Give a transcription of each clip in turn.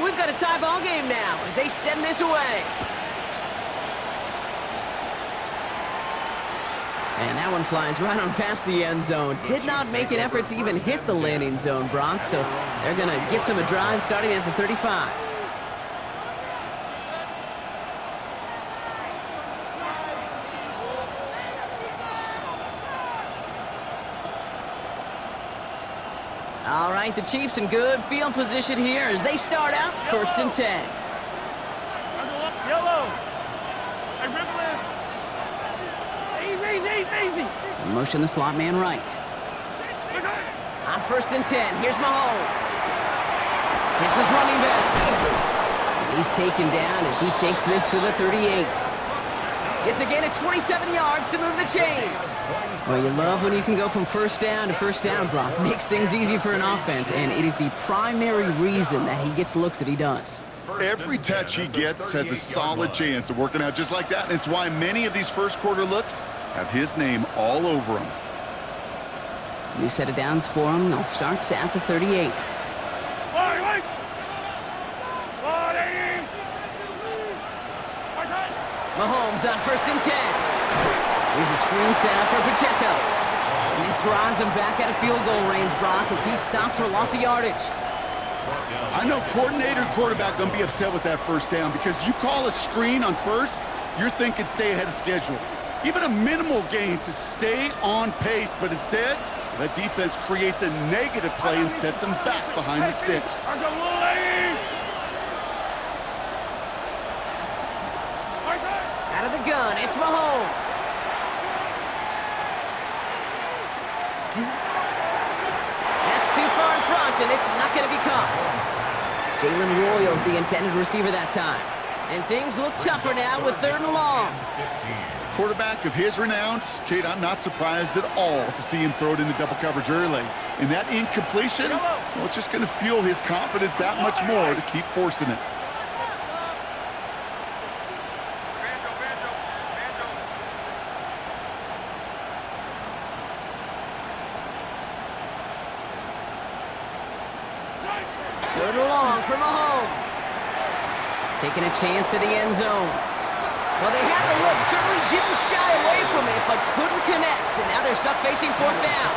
So we've got a tie ball game now as they send this away. And that one flies right on past the end zone. Did not make an effort to even hit the landing zone, Brock, so they're going to gift him a drive starting at the 35. All right, the Chiefs in good field position here as they start out 1st and 10. Yellow. Easy. Motion the slot man right. On 1st and 10, here's Mahomes. Hits his running back. And he's taken down as he takes this to the 38. It's a gain of 27 yards to move the chains. Well, you love when you can go from first down to first down, Brock. Makes things easy for an offense, and it is the primary reason that he gets looks that he does. Every touch he gets has a solid chance of working out just like that, and it's why many of these first quarter looks have his name all over them. New set of downs for him. They'll start at the 38. Mahomes on 1st and 10. Here's a screen set up for Pacheco. And this drives him back out of field goal range, Brock, as he stopped for loss of yardage. I know coordinator quarterback going to be upset with that first down because you call a screen on first, you're thinking stay ahead of schedule. Even a minimal gain to stay on pace, but instead, that defense creates a negative play and sets them back behind the sticks. Out of the gun, it's Mahomes. That's too far in front, and it's not going to be caught. Jalen Royals, the intended receiver that time. And things look tougher now with 3rd and long. Quarterback of his renown, Kate, I'm not surprised at all to see him throw it into double coverage early. And that incompletion, well, it's just going to fuel his confidence that much more to keep forcing it. Third and long for Mahomes. Taking a chance to the end zone. Well, they had the look, certainly didn't shy away from it, but couldn't connect, and now they're stuck facing 4th down.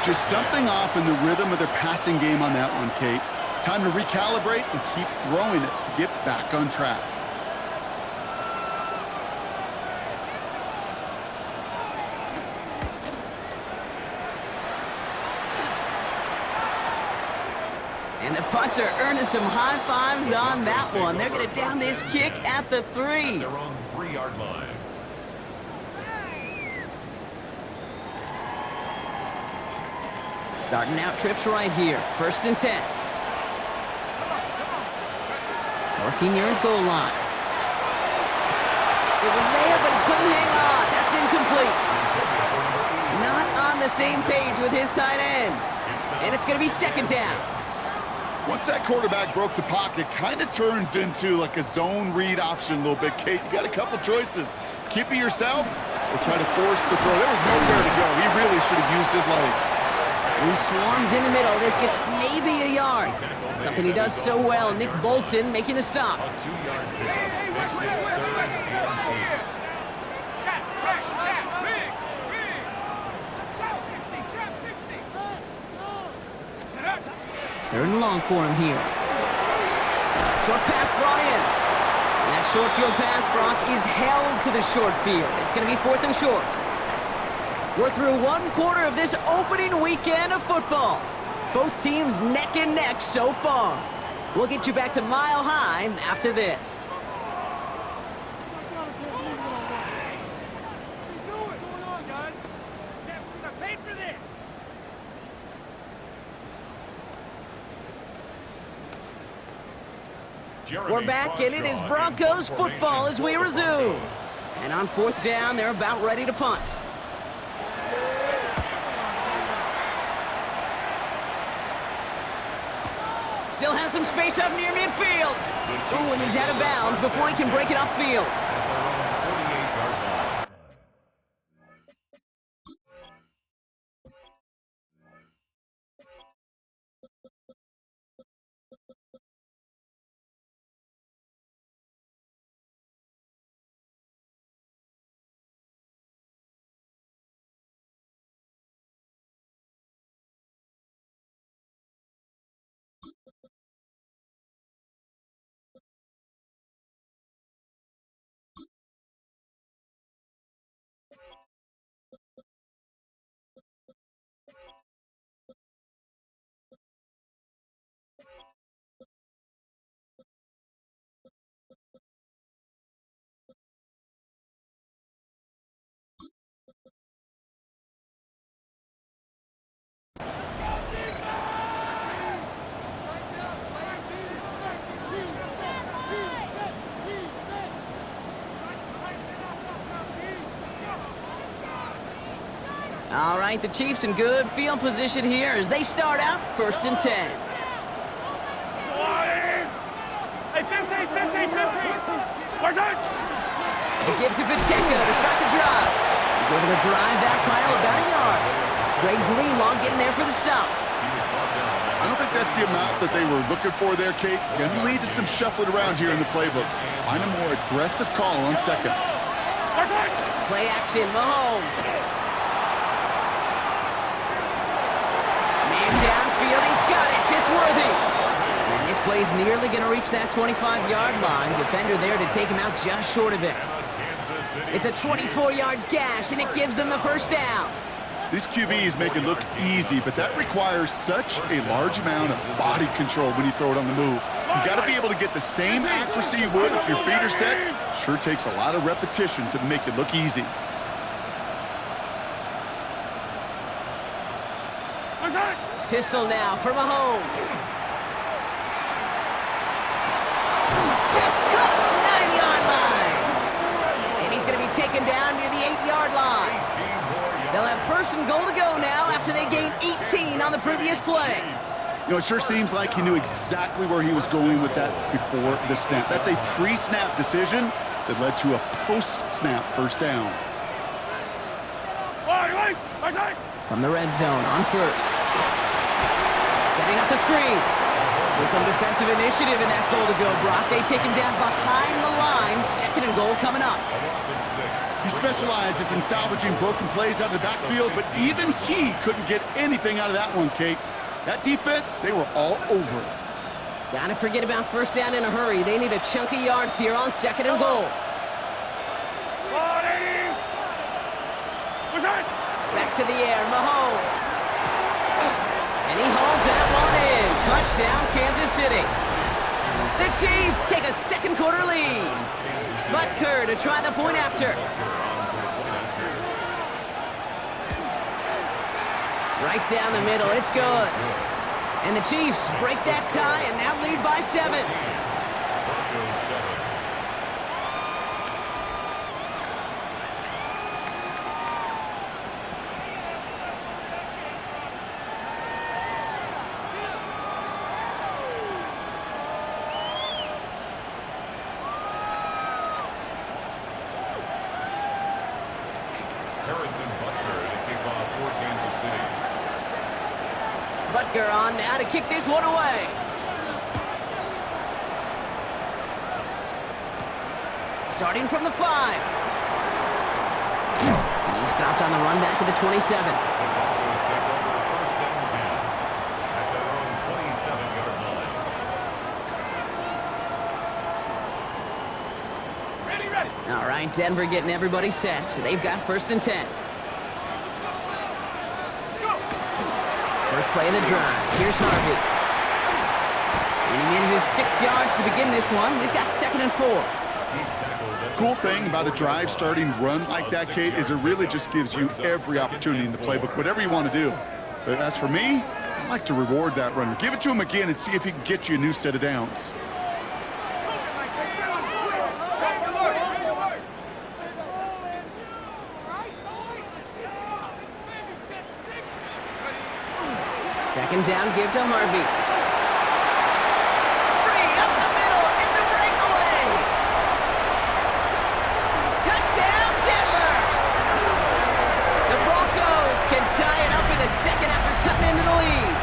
Just something off in the rhythm of their passing game on that one, Kate. Time to recalibrate and keep throwing it to get back on track. And the punter earning some high fives on that one. They're going to down this kick at the 3. They're on the 3-yard line. Starting out trips right here. 1st and 10. Working near his goal line. It was there, but he couldn't hang on. That's incomplete. Not on the same page with his tight end. And it's going to be 2nd down. Once that quarterback broke the pocket, kind of turns into like a zone read option a little bit. Kate, you got a couple choices. Keep it yourself or try to force the throw. There was nowhere to go. He really should have used his legs. He swarms in the middle. This gets maybe a yard. Something he does so well. Nick Bolton making the stop. Third and long for him here. Short pass brought in. And that short field pass, Brock, is held to the short field. It's going to be 4th and short. We're through 1 quarter of this opening weekend of football. Both teams neck and neck so far. We'll get you back to Mile High after this. We're back, and it is Broncos football as we resume. And on 4th down, they're about ready to punt. Still has some space up near midfield. Ooh, and he's out of bounds before he can break it upfield. All right, the Chiefs in good field position here as they start out 1st and 10. Hey, 15, 15, 15. Where's it? It gives to Pacheco to start the drive. He's able to drive that pile about a yard. Greg Greenlaw getting there for the stop. I don't think that's the amount that they were looking for there, Kate. Can lead to some shuffling around here in the playbook. Find a more aggressive call on second. Play action, Mahomes. Man downfield, he's got it. It's Worthy. And this play's nearly going to reach that 25-yard line. Defender there to take him out just short of it. It's a 24-yard gash, and it gives them the first down. These QBs make it look easy, but that requires such a large amount of body control when you throw it on the move. You got to be able to get the same accuracy you would if your feet are set. Sure takes a lot of repetition to make it look easy. Pistol now for Mahomes. Just cut, 9-yard line. And he's going to be taken down near the 8-yard line. They'll have 1st and goal to go now after they gained 18 on the previous play. You know, it sure seems like he knew exactly where he was going with that before the snap. That's a pre-snap decision that led to a post-snap first down. From the red zone on 1st. Setting up the screen. So some defensive initiative in that goal to go, Brock. They take him down behind the line. 2nd and goal coming up. He specializes in salvaging broken plays out of the backfield, but even he couldn't get anything out of that one, Kate. That defense, they were all over it. Gotta forget about 1st down in a hurry. They need a chunk of yards here on 2nd and goal. Back to the air, Mahomes. And he hauls that one in. Touchdown, Kansas City. The Chiefs take a 2nd quarter lead. Butker to try the point after. Right down the middle, it's good. And the Chiefs break that tie and now lead by 7. Butker on now to kick this one away. Starting from the 5. He stopped on the run back at the 27. All right, Denver getting everybody set, so they've got 1st and 10. First play of the drive. Here's Harvey. And he manages 6 yards to begin this one. We've got 2nd and 4. Cool thing about a drive starting run like that, Kate, is it really just gives you every opportunity in the playbook, whatever you want to do. But as for me, I like to reward that runner. Give it to him again and see if he can get you a new set of downs. Second down, give to Harvey. Free up the middle. It's a breakaway. Touchdown, Denver. The Broncos can tie it up in the 2nd after cutting into the lead.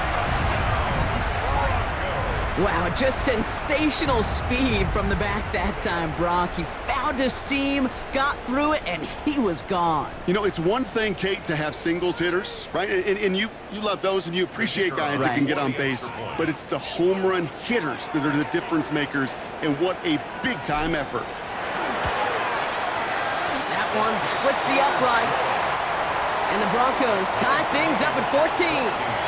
Wow, just sensational speed from the back that time, Brock. He found a seam, got through it, and he was gone. You know, it's one thing, Kate, to have singles hitters, right? And you love those and you appreciate guys that can get on base. But it's the home run hitters that are the difference makers, and what a big-time effort. That one splits the uprights. And the Broncos tie things up at 14.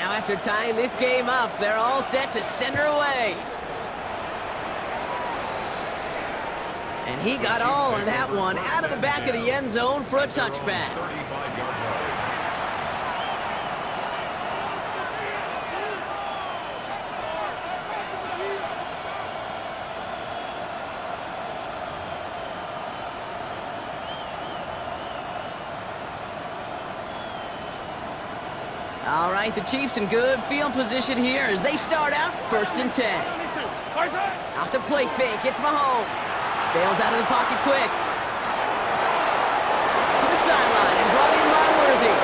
Now after tying this game up, they're all set to send her away. And he got all of that one out of the back of the end zone for a touchback. All right, the Chiefs in good field position here as they start out 1st and 10. Off the play fake, it's Mahomes. Bails out of the pocket quick. To the sideline and brought in by Worthy.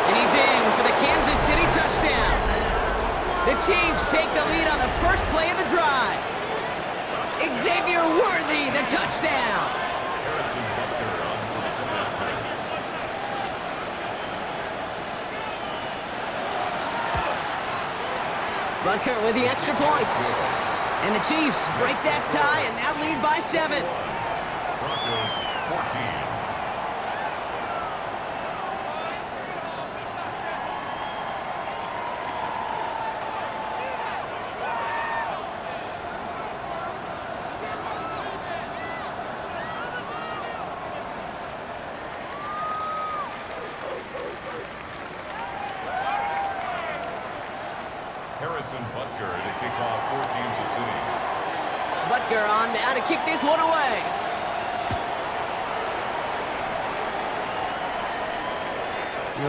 And he's in for the Kansas City touchdown. The Chiefs take the lead on the first play of the drive. Xavier Worthy, the touchdown. Butker with the extra point. And the Chiefs break that tie and now lead by 7. Broncos 14. Butker to kick off for Kansas City. Butker on now to kick this one away.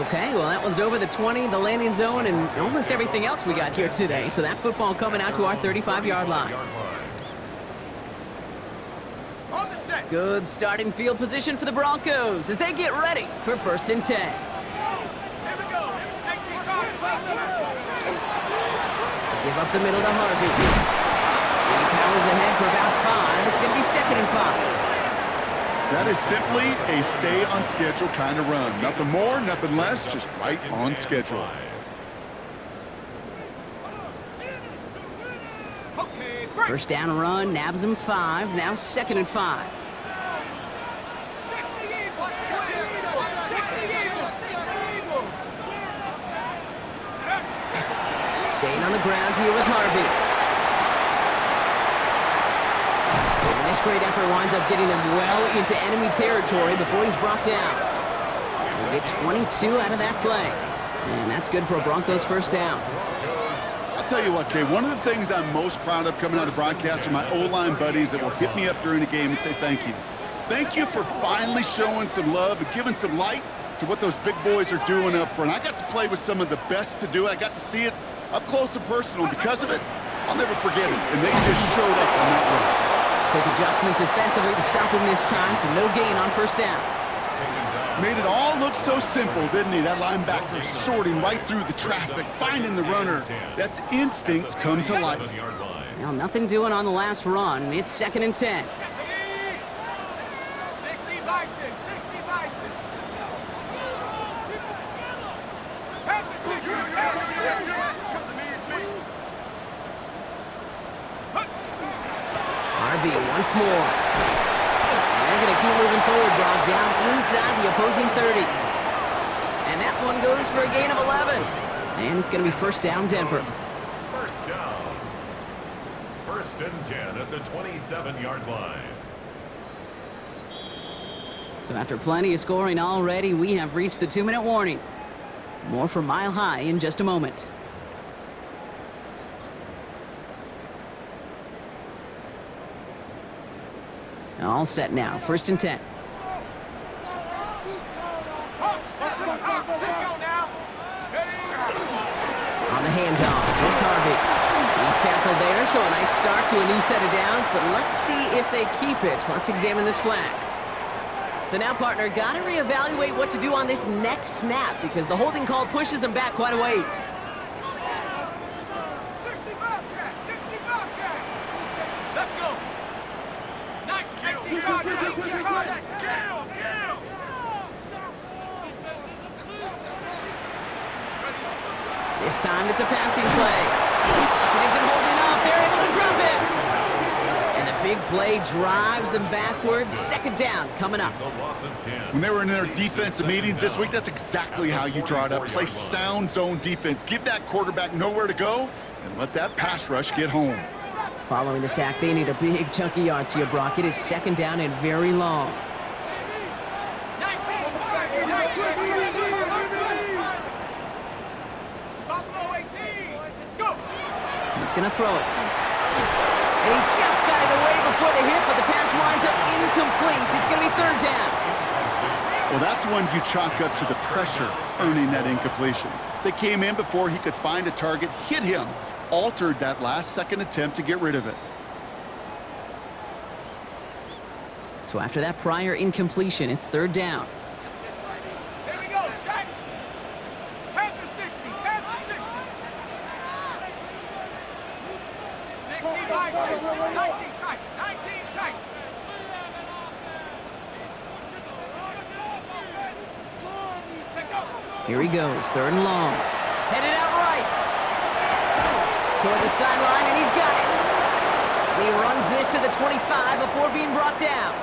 Okay, well that one's over the 20, the landing zone, and almost everything else we got here today. So that football coming out to our 35-yard line. Good starting field position for the Broncos as they get ready for 1st and 10. Give up the middle to Harvey. He powers ahead for about 5. It's going to be 2nd and 5. That is simply a stay on schedule kind of run. Nothing more, nothing less, just right on schedule. First down run, nabs him 5. Now 2nd and 5. Staying on the ground here with Harvey. Nice great effort winds up getting him well into enemy territory before he's brought down. We'll get 22 out of that play. And that's good for a Broncos first down. I'll tell you what, Kay, one of the things I'm most proud of coming out of broadcast are my O-line buddies that will hit me up during the game and say thank you. Thank you for finally showing some love and giving some light to what those big boys are doing up front. I got to play with some of the best to do it. I got to see it up close and personal. Because of it, I'll never forget it. And they just showed up on that run. Quick adjustment defensively to stop him this time, so no gain on first down. Made it all look so simple, didn't he? That linebacker sorting right through the traffic, finding the runner. That's instincts come to life. Well, nothing doing on the last run. It's 2nd and 10. 60 Bison, 60 Bison. Harvey once more. And they're going to keep moving forward, Brock, down inside the opposing 30. And that one goes for a gain of 11. And it's going to be first down, Denver. First down. 1st and 10 at the 27-yard line. So after plenty of scoring already, we have reached the 2-minute warning. More from Mile High in just a moment. All set now. 1st and 10. On the handoff, here's Harvey. He's tackled there, so a nice start to a new set of downs, but let's see if they keep it. Let's examine this flag. So now, partner, got to reevaluate what to do on this next snap because the holding call pushes them back quite a ways. 60 Bobcat, 60 Bobcat. Let's go. 19 card, 19 card. This time it's a passing play. It isn't holding up. They're able to drop it. And the big play drives them backwards. Second down coming up. It's a loss of 10. When they were in their defensive meetings this week, that's exactly how you draw it up. Play sound zone defense. Give that quarterback nowhere to go and let that pass rush get home. Following the sack, they need a big chunky yards here, Brock. It is second down and very long. He's going to throw it. And he just got it away before the hit, but the pass winds up incomplete. It's going to be third down. Well, that's one you chalk up to the pressure earning that incompletion. They came in before he could find a target, hit him, altered that last-second attempt to get rid of it. So after that prior incompletion, it's third down. There we go, Shaq. Head to 60, head to 60. 60 by 6, 19 tight, 19 tight. Here he goes, third and long. Headed out right. Toward the sideline, and he's got it. And he runs this to the 25 before being brought down.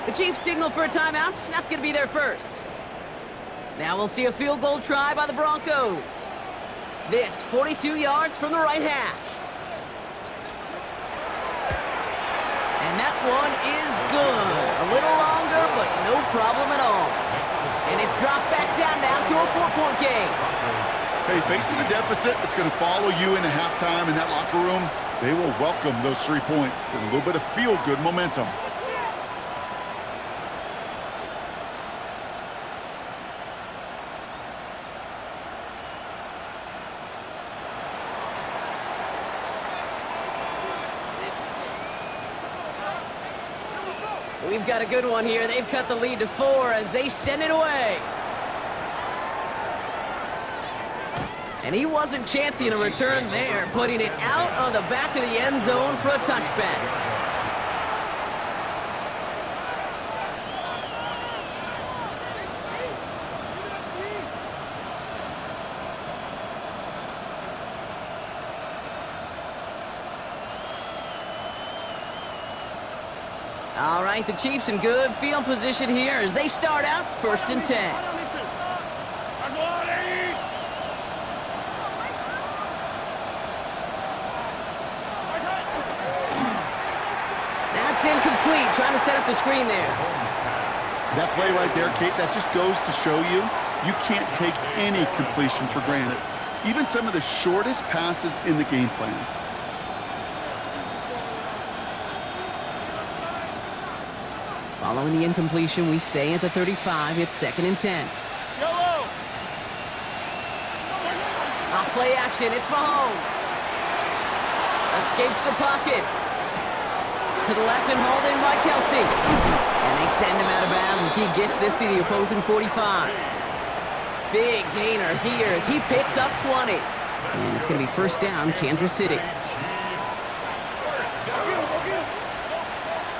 The Chiefs signal for a timeout. That's going to be their first. Now we'll see a field goal try by the Broncos. This 42 yards from the right hash. And that one is good. A little longer, but no problem at all. And it's dropped back down now to a 4-point game. Hey, facing a deficit, it's going to follow you into halftime in that locker room. They will welcome those 3 points and a little bit of feel-good momentum. We've got a good one here. They've cut the lead to 4 as they send it away. And he wasn't chancing a return there, putting it out of the back of the end zone for a touchback. All right, the Chiefs in good field position here as they start out first and 10. That's incomplete, trying to set up the screen there. That play right there, Kate, that just goes to show you, you can't take any completion for granted. Even some of the shortest passes in the game plan. Following the incompletion, we stay at the 35. It's second and 10. Yellow. Off play action, it's Mahomes. Escapes the pocket. To the left and hauled in by Kelsey. And they send him out of bounds as he gets this to the opposing 45. Big gainer here as he picks up 20. And it's going to be first down, Kansas City.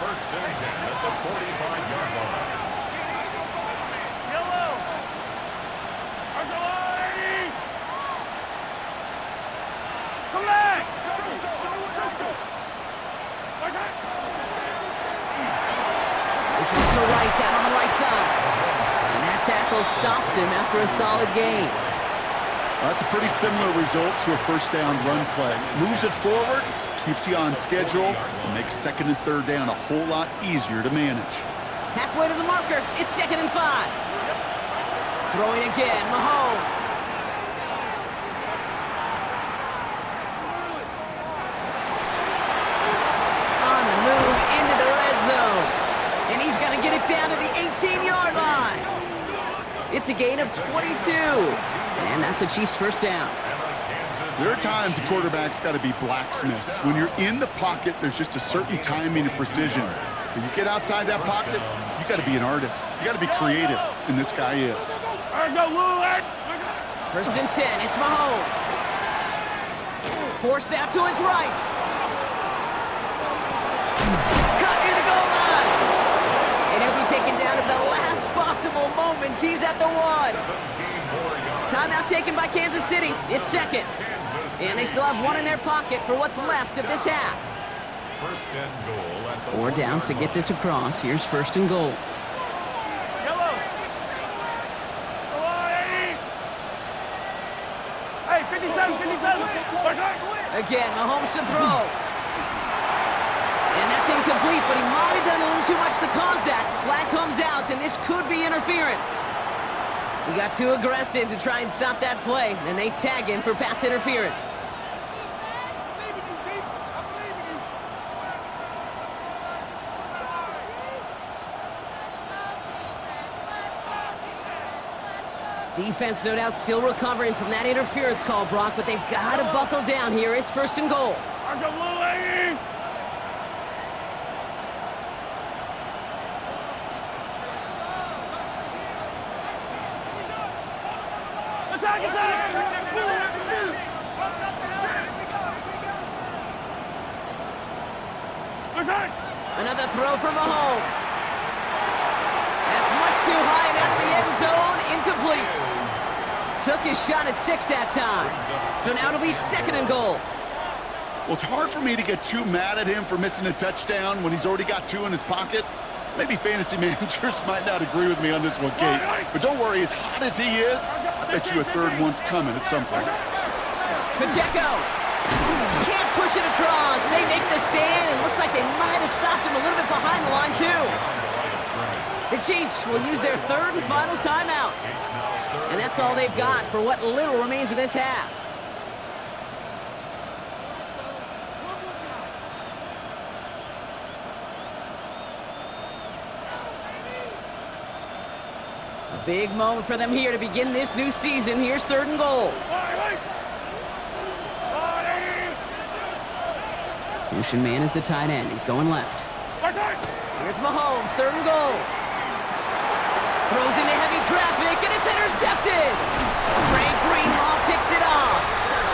First and 10 at the 45-yard line. Yellow. Come back. This one's to Rice out on the right side. And that tackle stops him after a solid gain. Well, that's a pretty similar result to a first down run play. Moves it forward, keeps you on schedule, and makes second and third down a whole lot easier to manage. Halfway to the marker, it's second and 5. Throwing again, Mahomes. On the move into the red zone. And he's going to get it down to the 18-yard line. It's a gain of 22. And that's a Chiefs first down. There are times a quarterback's got to be blacksmiths. When you're in the pocket, there's just a certain timing and precision. When you get outside that pocket, you got to be an artist. You got to be creative, and this guy is. First and 10, it's Mahomes. Forced out to his right. Cut near the goal line. And he'll be taken down at the last possible moment. He's at the 1. Timeout taken by Kansas City. It's second. And they still have one in their pocket for what's left of this half. first and goal at the 4 downs to get this across. Here's first and goal. Yellow. Go on, Eddie. Hey, 57, 57. Again, Mahomes to throw. And that's incomplete, but he might have done a little too much to cause that. Flag comes out, and this could be interference. He got too aggressive to try and stop that play, and they tag him for pass interference. Defense, no doubt, still recovering from that interference call, Brock, but they've got to buckle down here. It's first and goal. Another throw from Mahomes. That's much too high and out of the end zone. Incomplete. Took his shot at 6 that time. So now it'll be second and goal. Well, it's hard for me to get too mad at him for missing a touchdown when he's already got 2 in his pocket. Maybe fantasy managers might not agree with me on this one, Kate. But don't worry, as hot as he is, I bet you a third one's coming at some point. Pacheco can't push it across. They make the stand, and looks like they might have stopped him a little bit behind the line, too. The Chiefs will use their third and final timeout. And that's all they've got for what little remains of this half. A big moment for them here to begin this new season. Here's third and goal. Motion man is the tight end. He's going left. Here's Mahomes, third and goal. Throws into heavy traffic, and it's intercepted. Frank Greenlaw picks it off.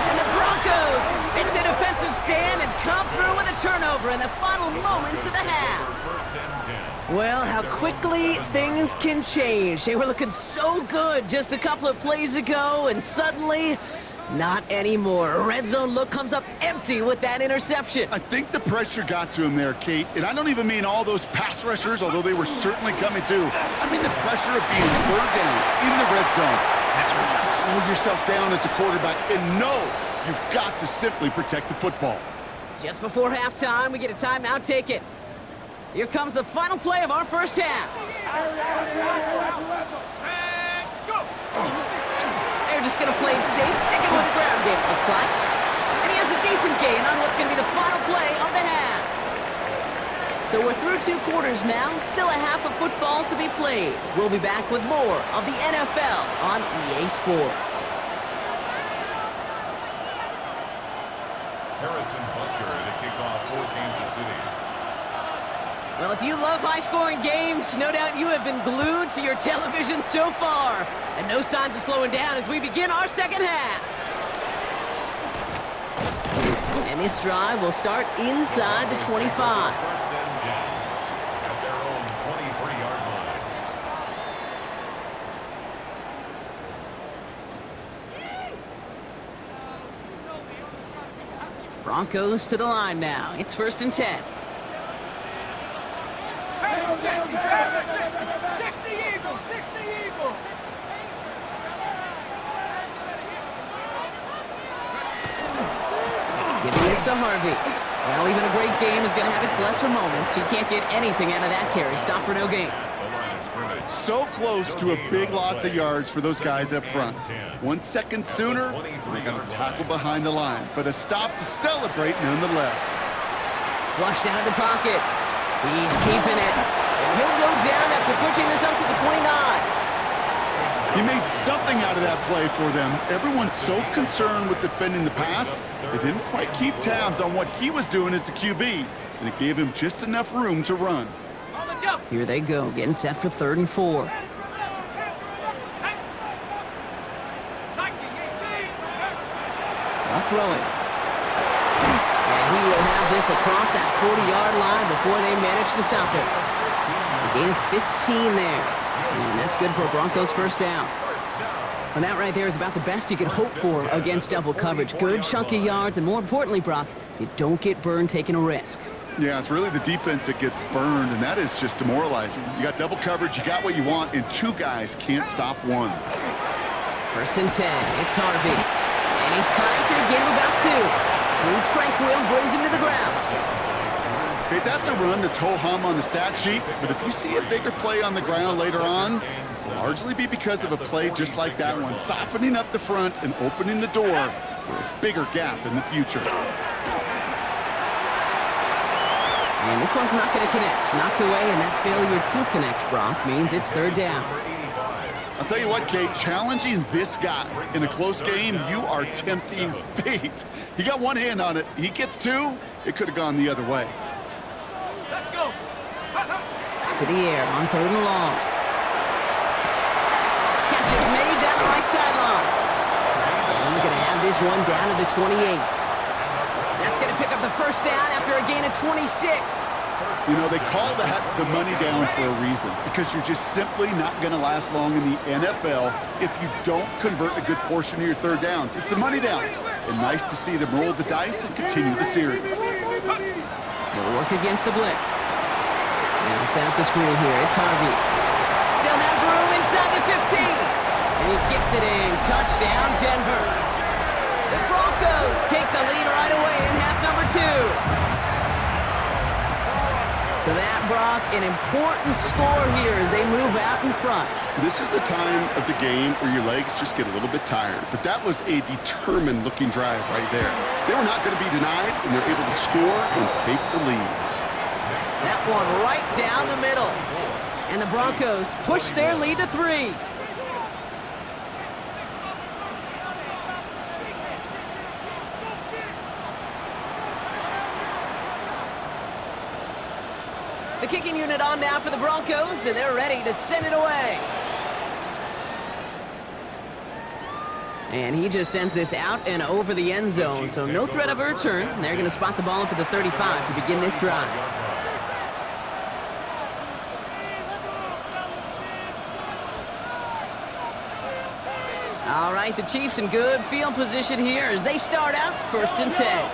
And the Broncos make the defensive stand and come through with a turnover in the final moments of the half. Well, how quickly things can change. They were looking so good just a couple of plays ago, and suddenly, not anymore. A red zone look comes up empty with that interception. I think the pressure got to him there, Kate. And I don't even mean all those pass rushers, although they were certainly coming too. I mean the pressure of being third down in the red zone. That's where you got to slow yourself down as a quarterback and know you've got to simply protect the football. Just before halftime, we get a timeout. Take it. Here comes the final play of our first half. They're just going to play it safe, sticking with the ground game, looks like. And he has a decent gain on what's going to be the final play of the half. So we're through 2 quarters now, still a half of football to be played. We'll be back with more of the NFL on EA Sports. Harrison Butker to kick off for Kansas City. Well, if you love high-scoring games, no doubt you have been glued to your television so far. And no signs of slowing down as we begin our second half. And this drive will start inside the 25. First and 10 at their own 23-yard line. Broncos to the line now. It's first and 10. 60 Eagles, 60 Eagles. Giving this to Harvey. Well, even a great game is going to have its lesser moments. You can't get anything out of that carry. Stop for no gain. So close to a big loss of yards for those guys up front. 1 second sooner, they're going to tackle behind the line. But a stop to celebrate nonetheless. Flushed out of the pocket. He's keeping it. And he'll go down after pushing this up to the 29. He made something out of that play for them. Everyone's so concerned with defending the pass, they didn't quite keep tabs on what he was doing as a QB, and it gave him just enough room to run. Here they go, getting set for third and 4. I'll throw it. And he will have this across that 40-yard line before they manage to stop it. A gain of 15 there. And that's good for a Broncos first down. And that right there is about the best you could hope for against double coverage. Good chunky yards, and more importantly, Brock, you don't get burned taking a risk. Yeah, it's really the defense that gets burned, and that is just demoralizing. You got double coverage, you got what you want, and two guys can't stop one. 1st and 10, it's Harvey. And he's caught after a gain of about 2. Drew Tranquil brings him to the ground. Okay, that's a run that's ho-hum on the stat sheet, but if you see a bigger play on the ground later on, it'll largely be because of a play just like that one, softening up the front and opening the door for a bigger gap in the future. And this one's not going to connect. Knocked away, and that failure to connect, Brock, means it's 3rd down. I'll tell you what, Kate, challenging this guy in a close game, you are tempting fate. He got one hand on it. He gets 2, it could have gone the other way. Let's go. To the air on 3rd and long. Catch is made down the right sideline. And he's going to have this one down to the 28. That's going to pick up the 1st down after a gain of 26. You know, they call that the money down for a reason, because you're just simply not going to last long in the NFL if you don't convert a good portion of your 3rd downs. It's the money down. And nice to see them roll the dice and continue the series. He'll work against the blitz. And he'll set up the screen here. It's Harvey. Still has room inside the 15. And he gets it in. Touchdown, Denver. The Broncos take the lead right away in half number 2. So that, Brock, an important score here as they move out in front. This is the time of the game where your legs just get a little bit tired. But that was a determined-looking drive right there. They were not going to be denied, and they're able to score and take the lead. That one right down the middle. And the Broncos push their lead to 3. The kicking unit on now for the Broncos, and they're ready to send it away. And he just sends this out and over the end zone, so no threat of a return. They're going to spot the ball up at the 35 to begin this drive. All right, the Chiefs in good field position here as they start out 1st and 10.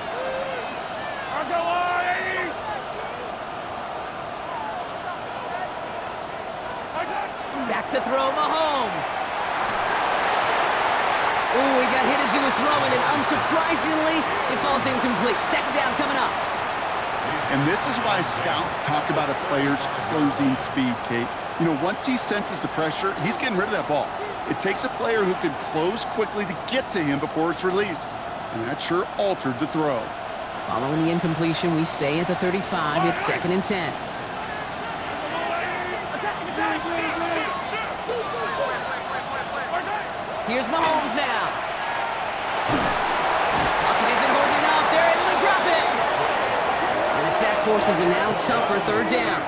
Back to throw, Mahomes. Ooh, he got hit as he was throwing, and unsurprisingly, it falls incomplete. 2nd down coming up. And this is why scouts talk about a player's closing speed, Kate. You know, once he senses the pressure, he's getting rid of that ball. It takes a player who can close quickly to get to him before it's released. And that sure altered the throw. Following the incompletion, we stay at the 35. It's 2nd and 10. Here's Mahomes now. Pocket isn't holding up. They're able to drop it. And the sack forces a now tougher 3rd down.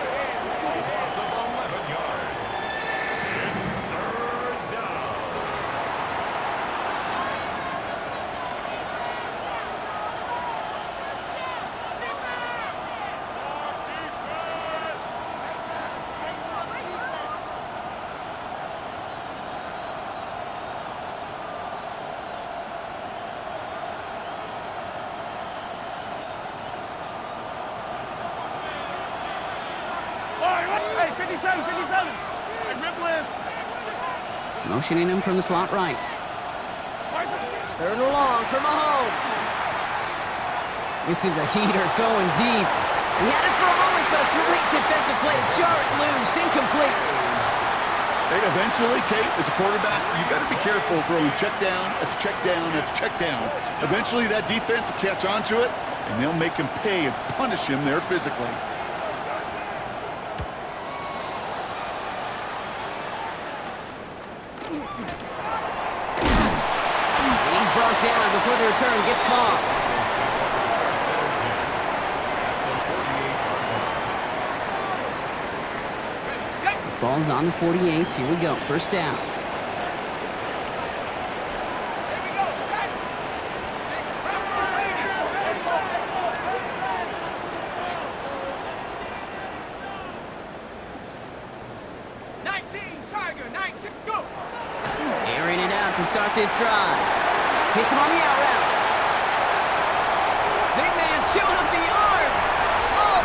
Hey, 57. Hey, rip list. Motioning him from the slot right. 3rd and long for Mahomes. This is a heater going deep. He had it for a moment, but a great defensive play to jar it loose. Incomplete. Hey, eventually, Kate, as a quarterback, you better be careful throwing check down after check down after check down. Eventually, that defense will catch on to it, and they'll make him pay and punish him there physically. And he's brought down before the return gets far. Ball's on the 48. Here we go. 1st down. Airing it out to start this drive. Hits him on the out route. Big man showing up the yards. Oh,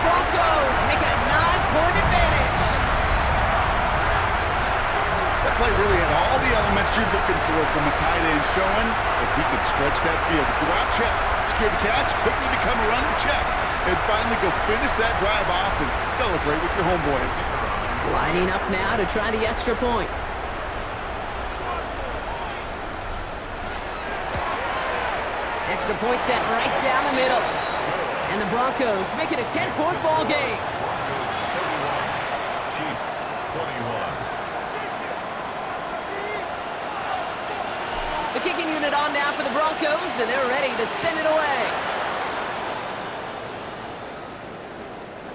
Broncos make it a 9-point advantage. That play really had all the elements you're looking for from a tight end, showing that he could stretch that field. Go out, check, secure the catch, quickly become a runner, check, and finally go finish that drive off and celebrate with your homeboys. Lining up now to try the extra point. Extra point set right down the middle. And the Broncos make it a 10-point ball game. Chiefs 21. The kicking unit on now for the Broncos, and they're ready to send it away.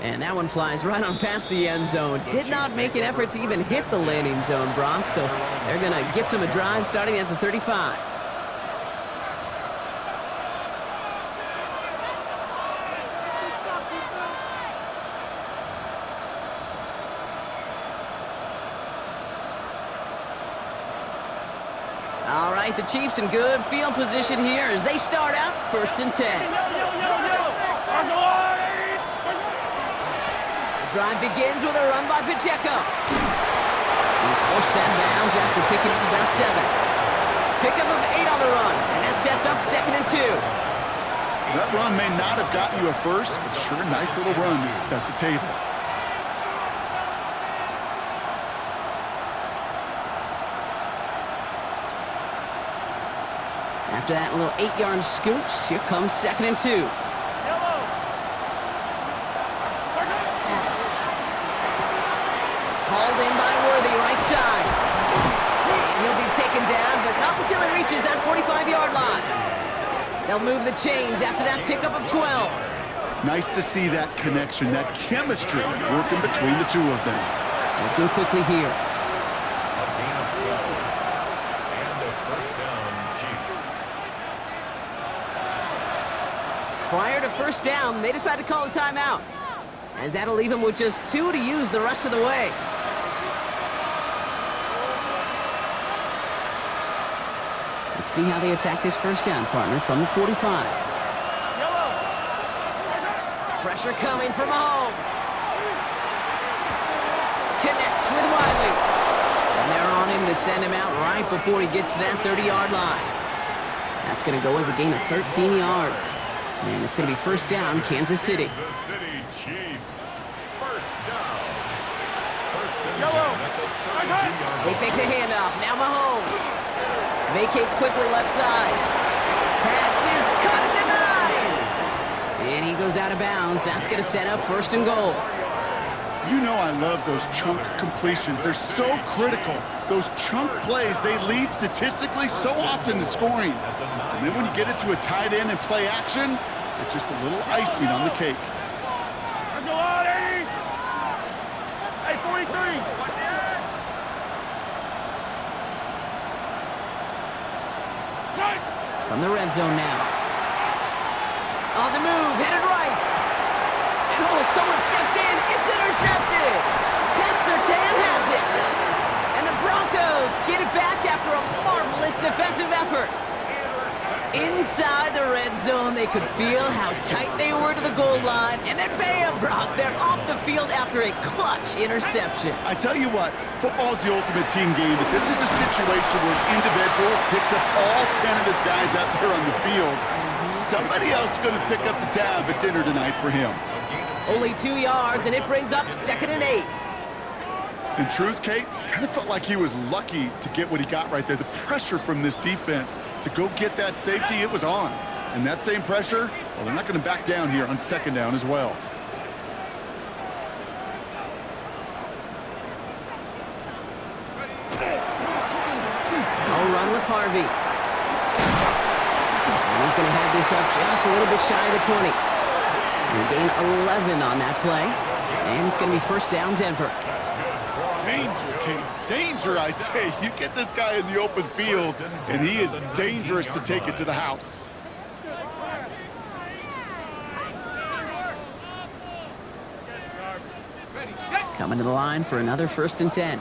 And that one flies right on past the end zone. Did not make an effort to even hit the landing zone, Brock, so they're going to gift him a drive starting at the 35. All right, the Chiefs in good field position here as they start out 1st and 10. Drive begins with a run by Pacheco. He's forced that bounds after picking up about 7. Pickup of 8 on the run, and that sets up 2nd and 2. That run may not have gotten you a first, but sure, nice little run to set the table. After that little 8-yard scoot, here comes 2nd and 2. Hauled in by Worthy, right side. And he'll be taken down, but not until he reaches that 45-yard line. They'll move the chains after that pickup of 12. Nice to see that connection, that chemistry working between the two of them. Looking quickly here. A gain of 12. And a first down, Chiefs. Prior to first down, they decide to call a timeout, as that'll leave him with just 2 to use the rest of the way. Let's see how they attack this first down, partner, from the 45. Pressure coming from Mahomes. Connects with Wiley. And they're on him to send him out right before he gets to that 30-yard line. That's going to go as a gain of 13 yards. And it's going to be first down, Kansas City. Kansas City Chiefs. First down. First and 10 at the 32-yard They fake the handoff. Now Mahomes. Vacates quickly left side. Pass is cut at the 9. And he goes out of bounds. That's going to set up 1st and goal. You know I love those chunk completions. They're so critical. Those chunk plays, they lead statistically so often to scoring. And then when you get it to a tight end and play action, it's just a little icing on the cake. Let's go on, 80. Hey, 43. From the red zone now. On the move, headed right. And oh, someone stepped in. It's intercepted. Pat Surtain has it. And the Broncos get it back after a marvelous defensive effort. Inside the red zone, they could feel how tight they were to the goal line. And then bam, Brock, they're off the field after a clutch interception. I tell you what, football's the ultimate team game, but this is a situation where an individual picks up all 10 of his guys out there on the field. Somebody else is going to pick up the tab at dinner tonight for him. Only 2 yards, and it brings up 2nd and 8. In truth, Kate, kind of felt like he was lucky to get what he got right there. The pressure from this defense to go get that safety, it was on. And that same pressure, well, they're not going to back down here on 2nd down as well. I'll run with Harvey. And he's going to have this up just a little bit shy of the 20. He'll gain 11 on that play. And it's going to be first down, Denver. Danger, Kate. Danger, I say. You get this guy in the open field, and he is dangerous to take it to the house. Coming to the line for another 1st and 10.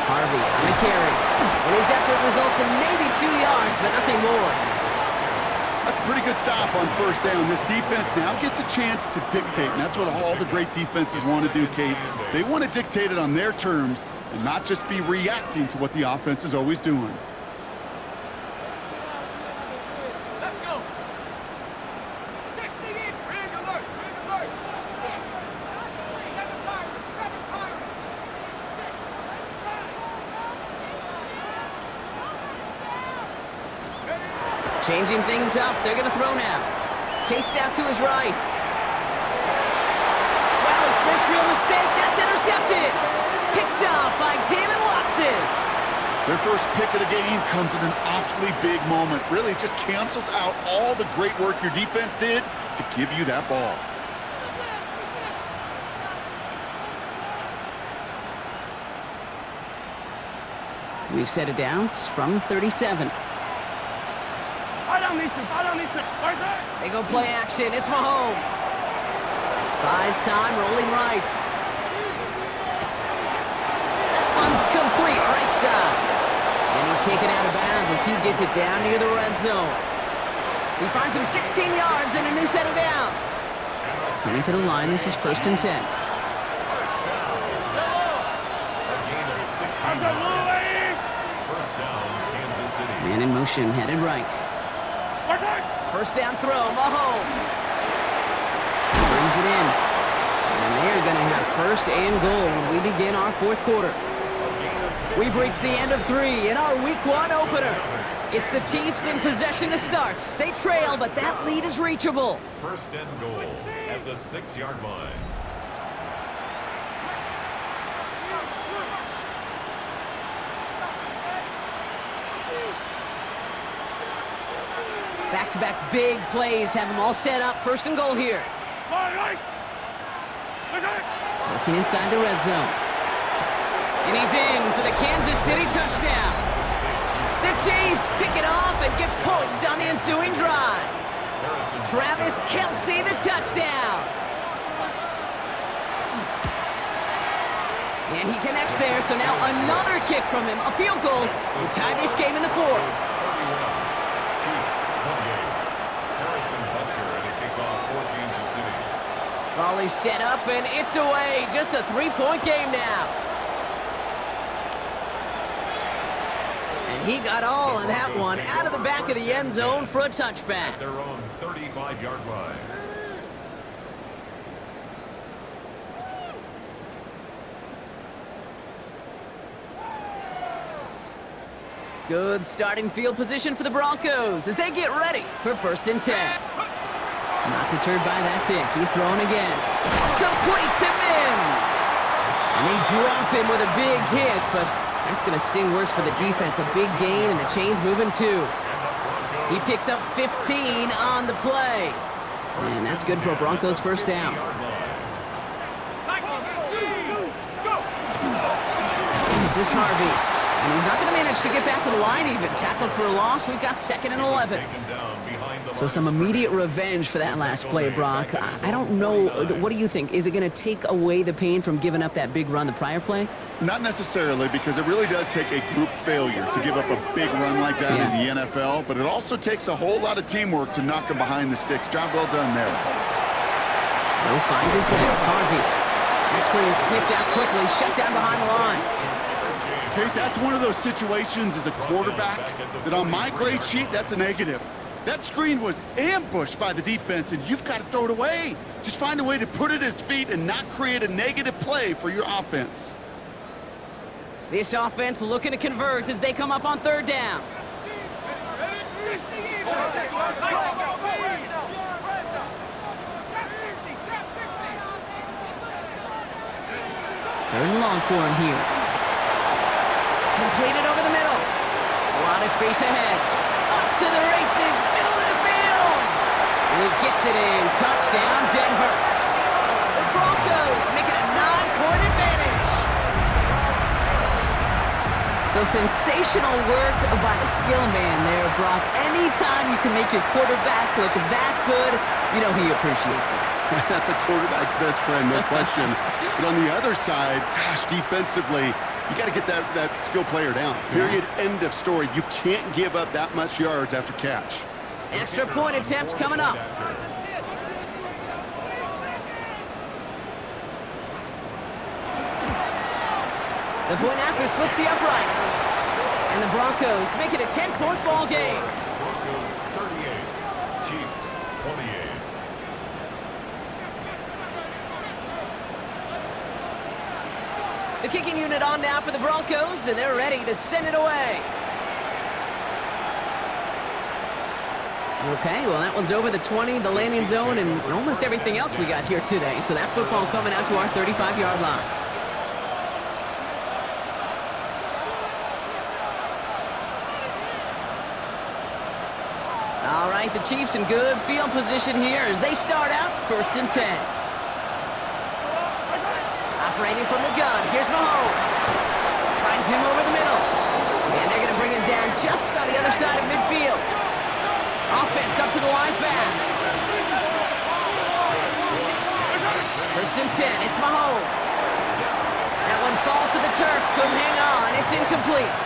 Harvey on the carry. yards, but nothing more. That's a pretty good stop on first down. This defense now gets a chance to dictate, and that's what all the great defenses want to do, Kate. They want to dictate it on their terms and not just be reacting to what the offense is always doing. Let's go. 60 in. Ring alert. Ring alert. 7 Pirates. 7 Pirates. Changing things up. They're going to throw now. Chased out to his right. Wow, his first real mistake. That's intercepted. Picked off by Jalen Watson. Their first pick of the game comes at an awfully big moment. Really just cancels out all the great work your defense did to give you that ball. We've set it down from 37. They go play action. It's Mahomes. Buys time, rolling right. That one's complete, right side. And he's taken out of bounds as he gets it down near the red zone. He finds him 16 yards and a new set of downs. Coming to the line, this is 1st and 10. First down. A gain of 16 yards. First down, Kansas City. Man in motion, headed right. First down throw, Mahomes. Brings it in. And they're going to have 1st and goal when we begin our 4th quarter. We've reached the end of 3 in our Week 1 opener. It's the Chiefs in possession to start. They trail, but that lead is reachable. First and goal at the 6-yard line. Back-to-back big plays have them all set up. 1st and goal here. Working inside the red zone. And he's in for the Kansas City touchdown. The Chiefs pick it off and get points on the ensuing drive. Travis Kelce, the touchdown. And he connects there, so now another kick from him. A field goal will tie this game in the 4th. Ball is set up, and it's away. Just a 3-point game now. And he got all of that one out of the back of the end zone for a touchback. At their own 35-yard line. Good starting field position for the Broncos as they get ready for 1st and 10. Not deterred by that pick. He's throwing again. Complete to Mims. And they drop him with a big hit, but that's going to sting worse for the defense. A big gain, and the chain's moving too. He picks up 15 on the play. And that's good for a Broncos 1st down. This is Harvey. And he's not going to manage to get back to the line even. Tackled for a loss. We've got 2nd and 11. So some immediate revenge for that last play, Brock. I don't know. What do you think? Is it going to take away the pain from giving up that big run the prior play? Not necessarily, because it really does take a group failure to give up a big run like that in the NFL, but it also takes a whole lot of teamwork to knock them behind the sticks. Job well done there. Lowe finds his back. Harvey. That screen sniffed out quickly, shut down behind the line. Kate, that's one of those situations as a quarterback that on my grade sheet, that's a negative. That screen was ambushed by the defense, and you've got to throw it away. Just find a way to put it at his feet and not create a negative play for your offense. This offense looking to convert as they come up on 3rd down. 3rd and long for him here. Completed over the middle. A lot of space ahead. Up to the races, middle of the field. And he gets it in. Touchdown, Denver. The Broncos make it a 9-point advantage. So sensational work by the skill man there, Brock. Anytime you can make your quarterback look that good, you know he appreciates it. That's a quarterback's best friend, no question. But on the other side, gosh, defensively, You got to get that skill player down. Period. End of story. You can't give up that much yards after catch. Extra point attempts coming up. The point after splits the uprights. And the Broncos make it a 10-point ball game. Broncos 38, Chiefs 28. The kicking unit on now for the Broncos, and they're ready to send it away. Okay, well, that one's over the 20, the landing zone, and almost everything else we got here today. So that football coming out to our 35-yard line. All right, the Chiefs in good field position here as they start out 1st and 10. Operating from the gun, here's Mahomes. Finds him over the middle. And they're going to bring him down just on the other side of midfield. Offense up to the line fast. 1st and 10, it's Mahomes. That one falls to the turf, couldn't hang on, it's incomplete.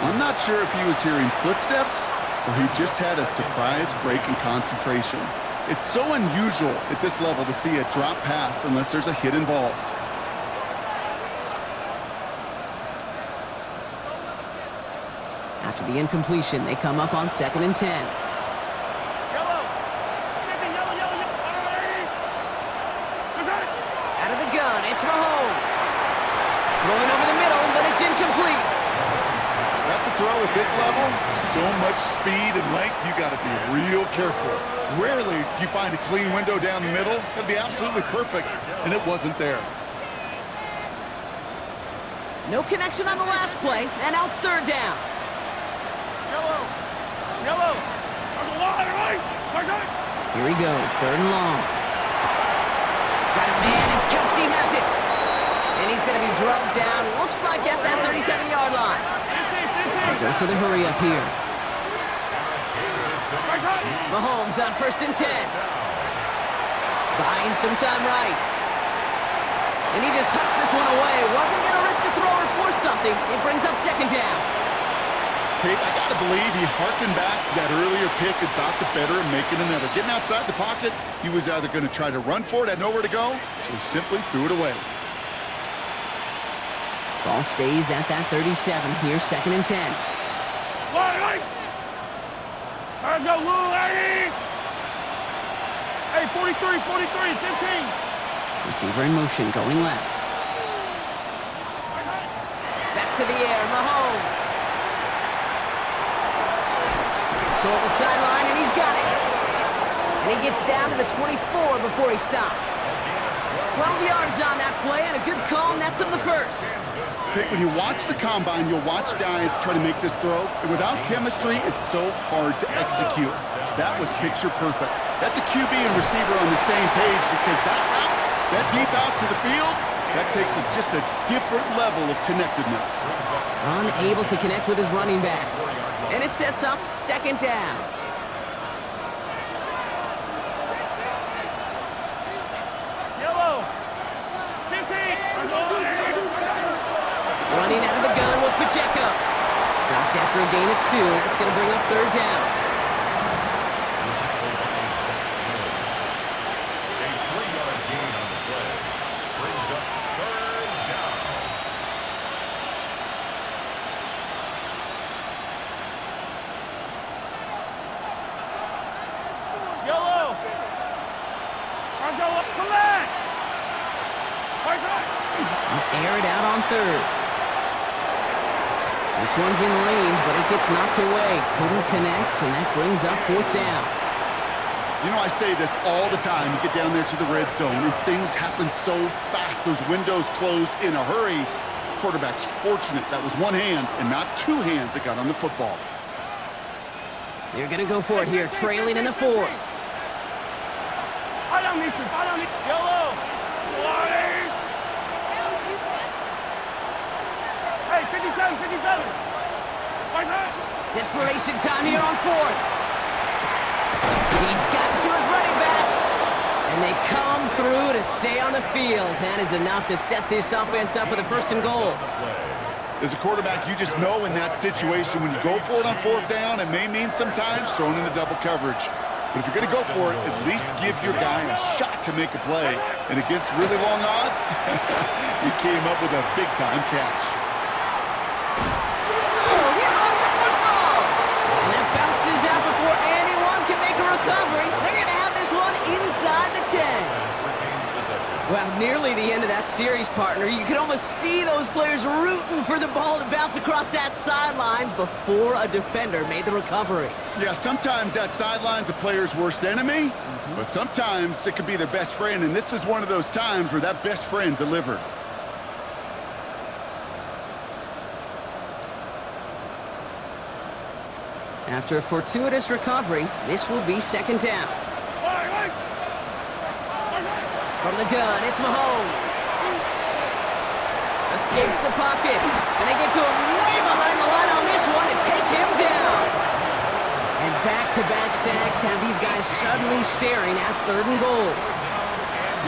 I'm not sure if he was hearing footsteps or he just had a surprise break in concentration. It's so unusual at this level to see a drop pass unless there's a hit involved. After the incompletion, they come up on 2nd and 10. Out of the gun, it's Mahomes. Throwing over the middle, but it's incomplete. That's a throw at this level. So much speed and length, you got to be real careful. Rarely do you find a clean window down the middle. It'd be absolutely perfect, and it wasn't there. No connection on the last play, and now it's 3rd down. Yellow. Here he goes, 3rd and long. Got a man, and Kelsey has it. And he's going to be drugged down, looks like at that 37-yard line. Dose of the hurry up here. Mahomes on 1st and 10. Buying some time right. And he just hucks this one away. Wasn't going to risk a throw or force something. It brings up 2nd down. Kate, I got to believe he harkened back to that earlier pick and thought the better of making another. Getting outside the pocket, he was either going to try to run for it, had nowhere to go, so he simply threw it away. Ball stays at that 37. Here's 2nd and 10. Let's go, little lady! Hey, 43, 15. Receiver in motion, going left. Back to the air, Mahomes. Toward the sideline, and he's got it. And he gets down to the 24 before he stopped. 12 yards on that play, and a good call nets him the 1st. Okay, when you watch the combine, you'll watch guys try to make this throw. And without chemistry, it's so hard to execute. That was picture perfect. That's a QB and receiver on the same page because that route, that deep out to the field, that takes just a different level of connectedness. Unable to connect with his running back. And it sets up 2nd down. Yellow. 15. Running out of the gun with Pacheco. Stopped after a gain of 2. That's going to bring up 3rd down. A 3-yard gain on the play brings up 3rd down. Yellow. Let's go, come back. Air it out on 3rd. This one's in range, but it gets knocked away. Couldn't connect, and that brings up 4th down. You know, I say this all the time. You get down there to the red zone, and things happen so fast. Those windows close in a hurry. Quarterback's fortunate that was one hand and not 2 hands that got on the football. They're going to go for it here, trailing in the 4th. I don't need Yellow. Hey, 57. Desperation time here on 4th. He's got to his running back. And they come through to stay on the field. That is enough to set this offense up with a 1st and goal. As a quarterback, you just know in that situation when you go for it on 4th down, it may mean sometimes throwing in the double coverage. But if you're going to go for it, at least give your guy a shot to make a play. And against really long odds, he came up with a big-time catch. Oh, he lost the football! And that bounces out before anyone can make a recovery. They're going to have this one inside the 10. Well, nearly the end of that series, partner. You could almost see those players rooting for the ball to bounce across that sideline before a defender made the recovery. Yeah, sometimes that sideline's a player's worst enemy, but sometimes it could be their best friend, and this is one of those times where that best friend delivered. After a fortuitous recovery, this will be 2nd down. From the gun, it's Mahomes. Escapes the pocket, and they get to him way behind the line on this one and take him down. And back-to-back sacks have these guys suddenly staring at 3rd and goal.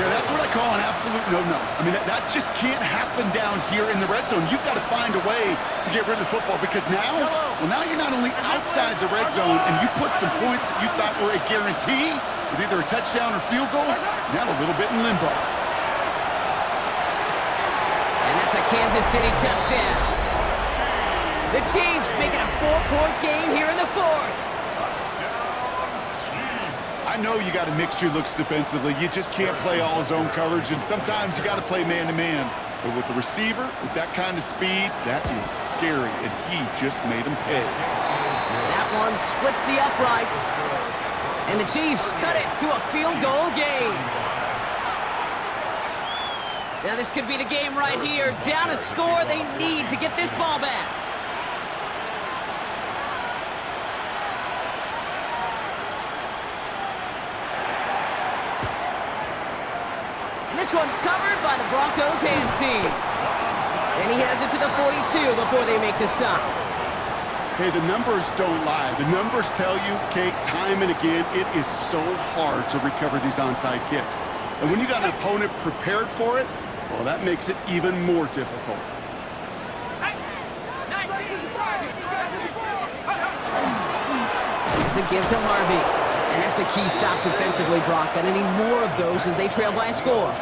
Yeah, that's what I call an absolute no-no. I mean, that just can't happen down here in the red zone. You've got to find a way to get rid of the football because now you're not only outside the red zone and you put some points that you thought were a guarantee with either a touchdown or field goal, now a little bit in limbo. And that's a Kansas City touchdown. The Chiefs make it a 4-point game here in the 4th. I know you got to mix your looks defensively. You just can't play all zone coverage, and sometimes you got to play man-to-man. But with the receiver, with that kind of speed, that is scary, and he just made him pay. That one splits the uprights, and the Chiefs cut it to a field goal game. Now this could be the game right here. Down a score, they need to get this ball back. This one's covered by the Broncos hands team. And he has it to the 42 before they make the stop. Hey, the numbers don't lie. The numbers tell you, Kate, time and again, it is so hard to recover these onside kicks. And when you got an opponent prepared for it, well, that makes it even more difficult. Here's a give to Harvey. And that's a key stop defensively, Brock. Gonna need more of those as they trail by a score.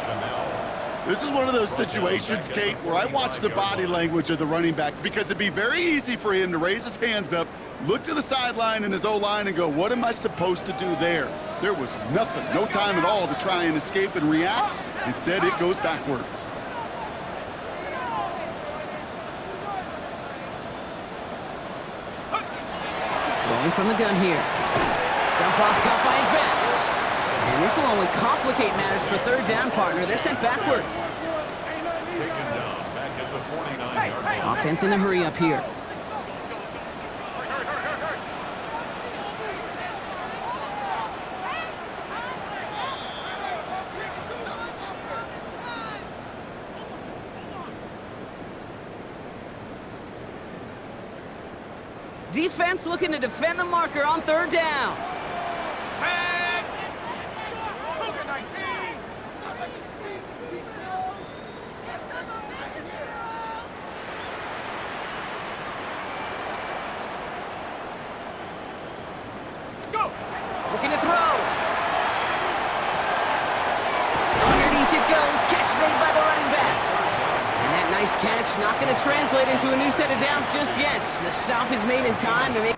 This is one of those situations, Kate, where I watch the body language of the running back because it'd be very easy for him to raise his hands up, look to the sideline in his O-line and go, what am I supposed to do there? There was nothing, no time at all to try and escape and react. Instead, it goes backwards. Going from the gun here. Jump off caught by his back. And this will only complicate matters for 3rd down, partner. They're sent backwards. Taken down back at the 49-yard line. Offense in the hurry up here. Defense looking to defend the marker on 3rd down. Set. Cougar 19. Go. Looking to throw. Underneath it goes. Catch made by the running back. And that nice catch not going to translate into a new set of downs just yet. The stop is made in time to make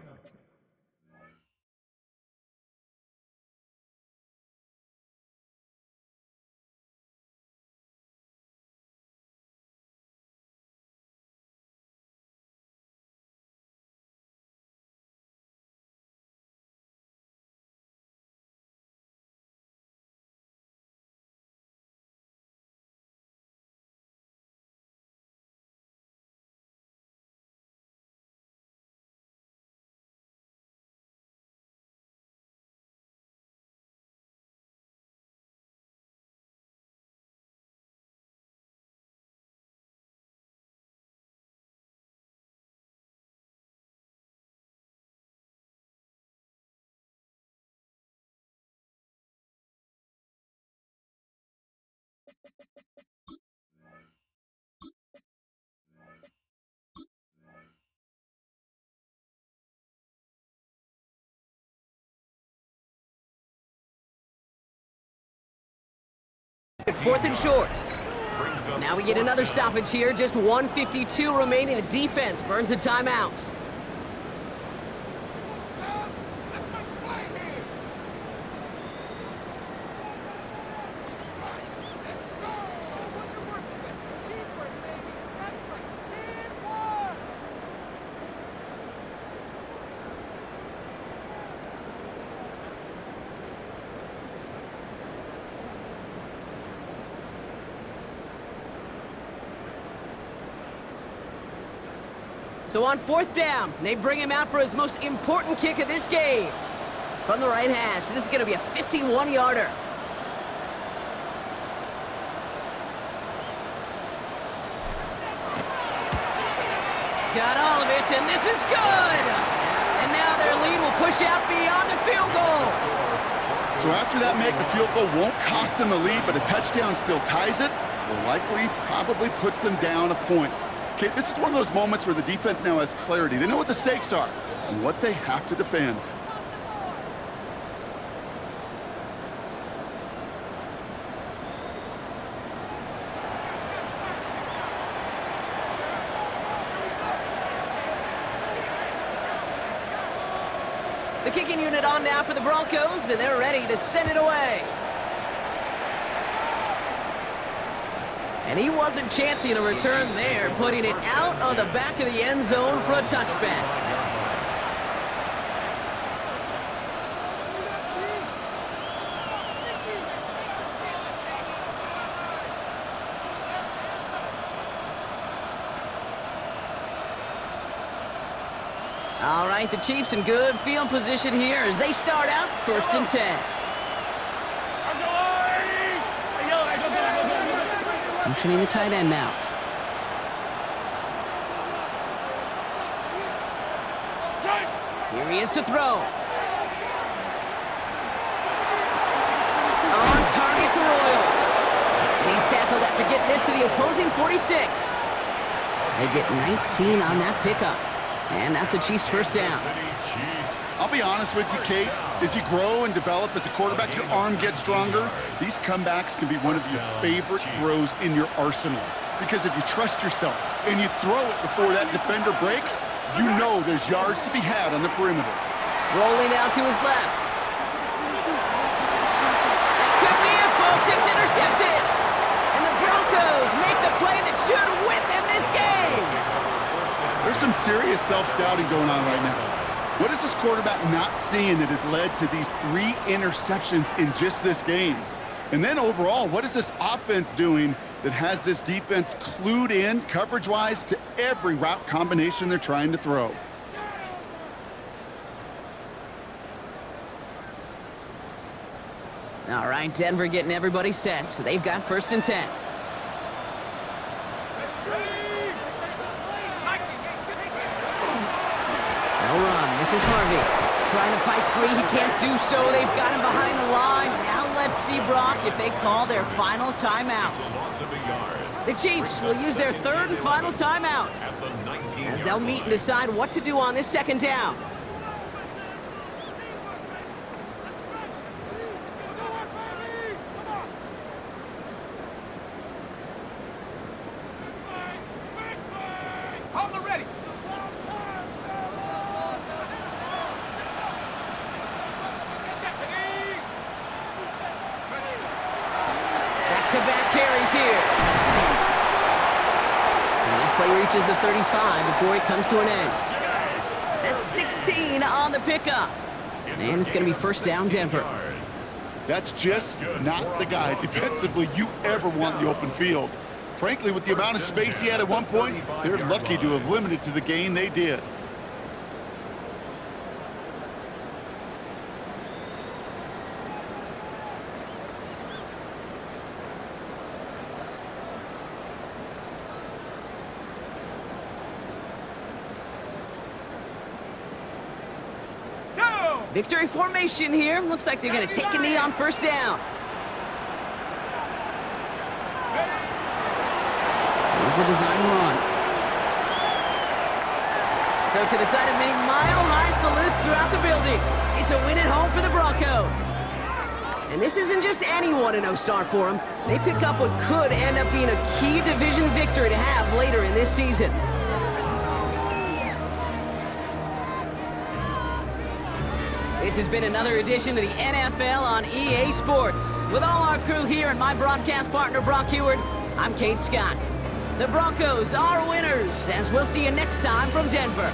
Fourth and short. Now we get another stoppage here. Just 1:52 remaining. The defense burns a timeout. So on fourth down, they bring him out for his most important kick of this game. From the right hash, this is going to be a 51-yarder. Got all of it, and this is good! And now their lead will push out beyond the field goal. So after that make, a field goal won't cost them the lead, but a touchdown still ties it, or likely probably puts them down a point. Okay, this is one of those moments where the defense now has clarity. They know what the stakes are and what they have to defend. The kicking unit on now for the Broncos, and they're ready to send it away. And he wasn't chancing a return there, putting it out on the back of the end zone for a touchback. All right, the Chiefs in good field position here as they start out 1st and 10. Motioning the tight end now. Here he is to throw. On target to Royals. And he's tackled after getting this to the opposing 46. They get 19 on that pickup. And that's a Chiefs first down. I'll be honest with you, Kate. As you grow and develop as a quarterback, your arm gets stronger. These comebacks can be one of your favorite throws in your arsenal. Because if you trust yourself and you throw it before that defender breaks, you know there's yards to be had on the perimeter. Rolling out to his left. That could be it, folks. It's intercepted. And the Broncos make the play that should win them this game. There's some serious self-scouting going on right now. What is this quarterback not seeing that has led to these 3 interceptions in just this game? And then overall, what is this offense doing that has this defense clued in coverage-wise to every route combination they're trying to throw? All right, Denver getting everybody set, so they've got 1st and 10. No run. This is Harvey. Trying to fight free. He can't do so. They've got him behind the line. Now let's see, Brock, if they call their final timeout. The Chiefs will use their 3rd and final timeout as they'll meet and decide what to do on this 2nd down. Back-to-back carries here. And this play reaches the 35 before it comes to an end. That's 16 on the pickup. And it's going to be 1st down, Denver. That's just not the guy defensively you ever want in the open field. Frankly, with the amount of space he had at one point, they're lucky to have limited to the gain they did. Victory formation here. Looks like they're going to take a knee on 1st down. Loves a design run. So to the side of many mile-high salutes throughout the building, it's a win at home for the Broncos. And this isn't just any 1-0 start for them. They pick up what could end up being a key division victory to have later in this season. This has been another edition of the NFL on EA Sports. With all our crew here and my broadcast partner, Brock Heward, I'm Kate Scott. The Broncos are winners, as we'll see you next time from Denver.